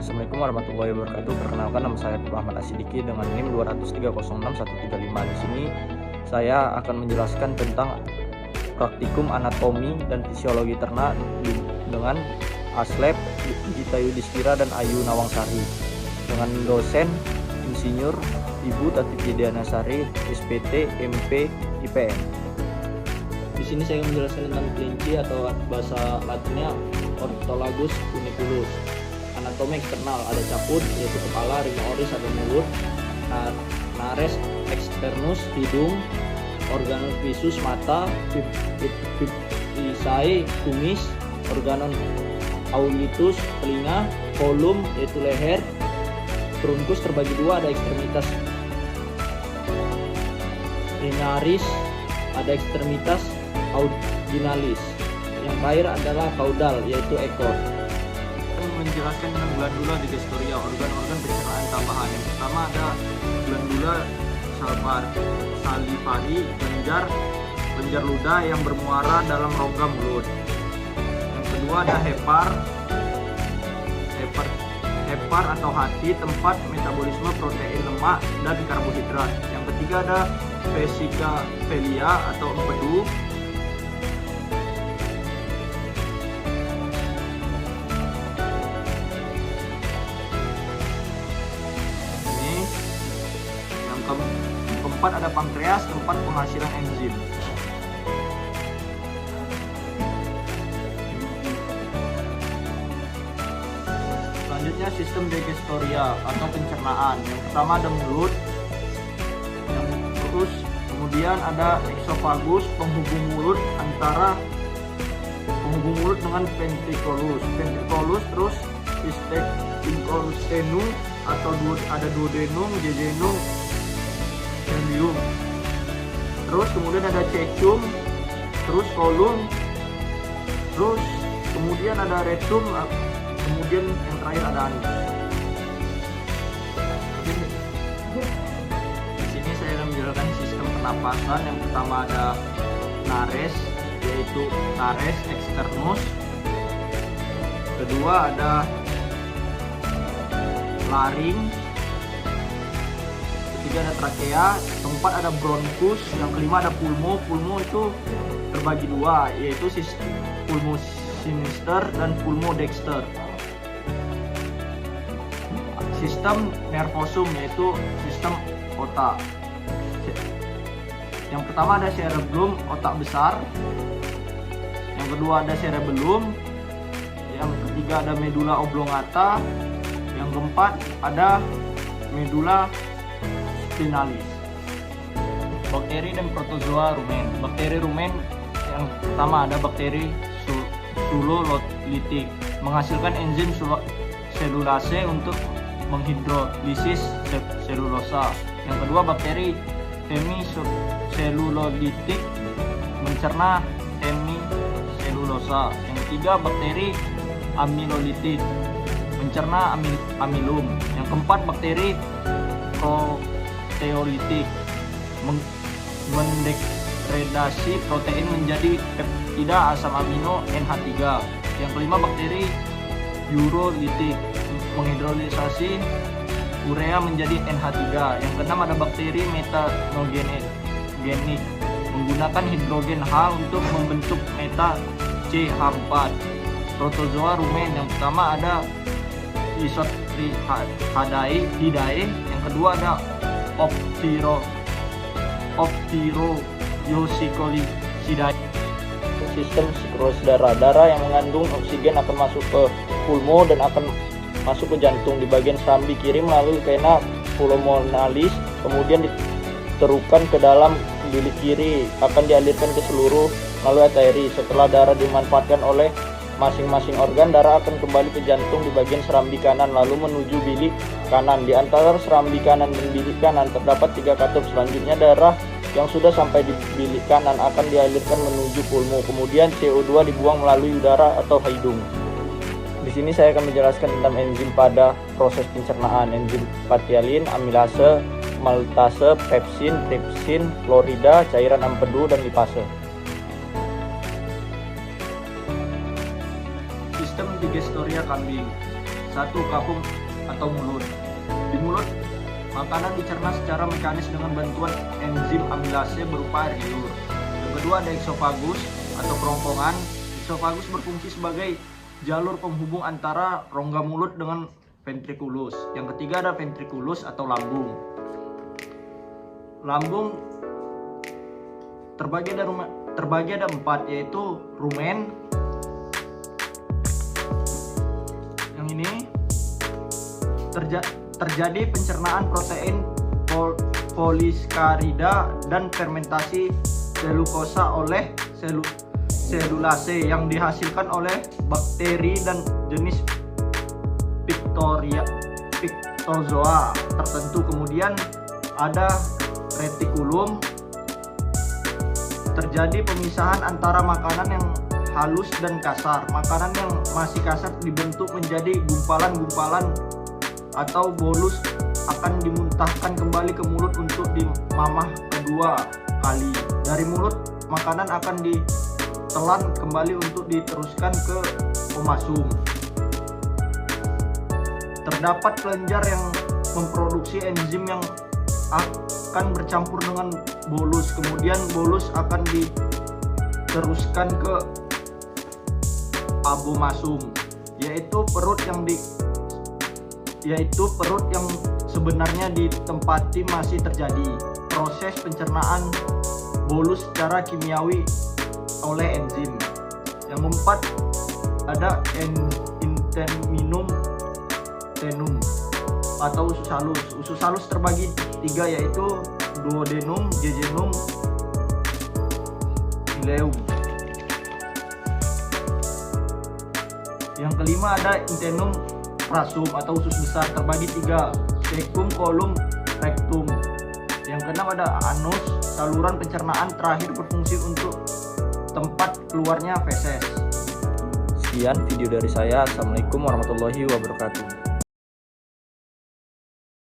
Assalamualaikum warahmatullahi wabarakatuh. Perkenalkan, nama saya Ahmad Asidiki dengan NIM 2306135. Di sini saya akan menjelaskan tentang praktikum anatomi dan fisiologi ternak dengan Aslep Gita Yudhistira dan Ayu Nawangsari dengan dosen Insinyur Ibu Tati Widianasari, SPT, MP, IPN. Di sini saya menjelaskan tentang kelinci atau bahasa Latinnya Ortholagus uniculus. Anatomi eksternal, ada caput yaitu kepala, rhinoiris ada mulut, nares externus hidung, organum visus mata, pipisae kumis, organum aulitus telinga, column yaitu leher, trunkus terbagi dua, ada ekstremitas rhinaris, ada ekstremitas audinalis. Yang terakhir adalah caudal yaitu ekor. Menjelaskan tentang glandula digestoria, organ-organ pencernaan tambahan. Yang pertama ada glandula salivari, kelenjar ludah yang bermuara dalam rongga mulut. Yang kedua ada hepar atau hati, tempat metabolisme protein, lemak dan karbohidrat. Yang ketiga ada vesicavelia atau empedu. Keempat ada pankreas, tempat penghasilan enzim. Selanjutnya sistem digestoria atau pencernaan. Yang pertama ada mulut, kemudian ada esophagus, penghubung mulut dengan ventriculus, terus intestinum atau ada duodenum, jejunum, ileum. Terus kemudian ada cecum, terus colon, terus kemudian ada rectum, kemudian yang terakhir ada anus. Di sini saya akan menjelaskan sistem pernapasan. Yang pertama ada nares, yaitu nares externus. Kedua ada laring. Ketiga ada trakea, keempat ada bronkus, yang kelima ada pulmo. Pulmo itu terbagi dua, yaitu pulmo sinister dan pulmo dexter. Sistem nervosum yaitu sistem otak. Yang pertama ada cerebellum, otak besar. Yang kedua ada cerebellum. Yang ketiga ada medulla oblongata. Yang keempat ada medulla spinalis. Bakteri dan protozoa rumen. Bakteri rumen yang pertama ada bakteri sulolitik, menghasilkan enzim selulase untuk menghidrolisis selulosa. Yang kedua bakteri hemiselulolitik, mencerna hemiselulosa. Yang ketiga bakteri amilolitik, mencerna amilum. Yang keempat bakteri proteolitik, mendegradasi protein menjadi peptida asam amino NH3. Yang kelima bakteri urolitik, menghidrolisasi urea menjadi NH3. Yang keenam ada bakteri metanogenik, menggunakan hidrogen H untuk membentuk meta CH4. Protozoa rumen yang pertama ada Isotrichidae, yang kedua ada Ophiroiosicolidae. Sistem siklus darah yang mengandung oksigen akan masuk ke pulmo dan akan masuk ke jantung di bagian serambi kiri melalui vena pulmonalis, kemudian diterukan ke dalam bilik kiri, akan dialirkan ke seluruh melalui arteri. Setelah darah dimanfaatkan oleh masing-masing organ, darah akan kembali ke jantung di bagian serambi kanan lalu menuju bilik kanan. Di antara serambi kanan dan bilik kanan terdapat 3 katup. Selanjutnya darah yang sudah sampai di bilik kanan akan dialirkan menuju pulmo. Kemudian CO2 dibuang melalui udara atau hidung. Di sini saya akan menjelaskan tentang enzim pada proses pencernaan. Enzim patialin, amilase, maltase, pepsin, tripsin, klorida, cairan empedu, dan lipase. Sistem digestoria kambing. 1. Kapung atau mulut. Di mulut, makanan dicerna secara mekanis dengan bantuan enzim amilase berupa air liur. Yang kedua ada eksofagus atau kerongkongan. Eksofagus berfungsi sebagai jalur penghubung antara rongga mulut dengan ventriculus. Yang ketiga ada ventriculus atau lambung. Lambung terbagi ada 4, yaitu rumen. Yang ini terjadi pencernaan protein poliskarida dan fermentasi selukosa oleh selulase yang dihasilkan oleh bakteri dan jenis Pictozoa tertentu. Kemudian ada retikulum. Terjadi pemisahan antara makanan yang halus dan kasar. Makanan yang masih kasar dibentuk menjadi gumpalan-gumpalan atau bolus, akan dimuntahkan kembali ke mulut untuk dimamah kedua kali. Dari mulut, makanan akan ditelan kembali untuk diteruskan ke omasum. Terdapat kelenjar yang memproduksi enzim yang akan bercampur dengan bolus. Kemudian bolus akan diteruskan ke abomasum, yaitu perut yang sebenarnya ditempati masih terjadi proses pencernaan bolus secara kimiawi oleh enzim. Yang keempat ada inteminum tenum atau usus halus. Usus halus terbagi 3, yaitu duodenum, jejunum, ileum. Yang kelima ada intestine rasum atau usus besar terbagi 3, cecum, colum, rectum. Yang keenam ada anus, saluran pencernaan terakhir berfungsi untuk tempat keluarnya feses. Sekian video dari saya. Assalamualaikum warahmatullahi wabarakatuh.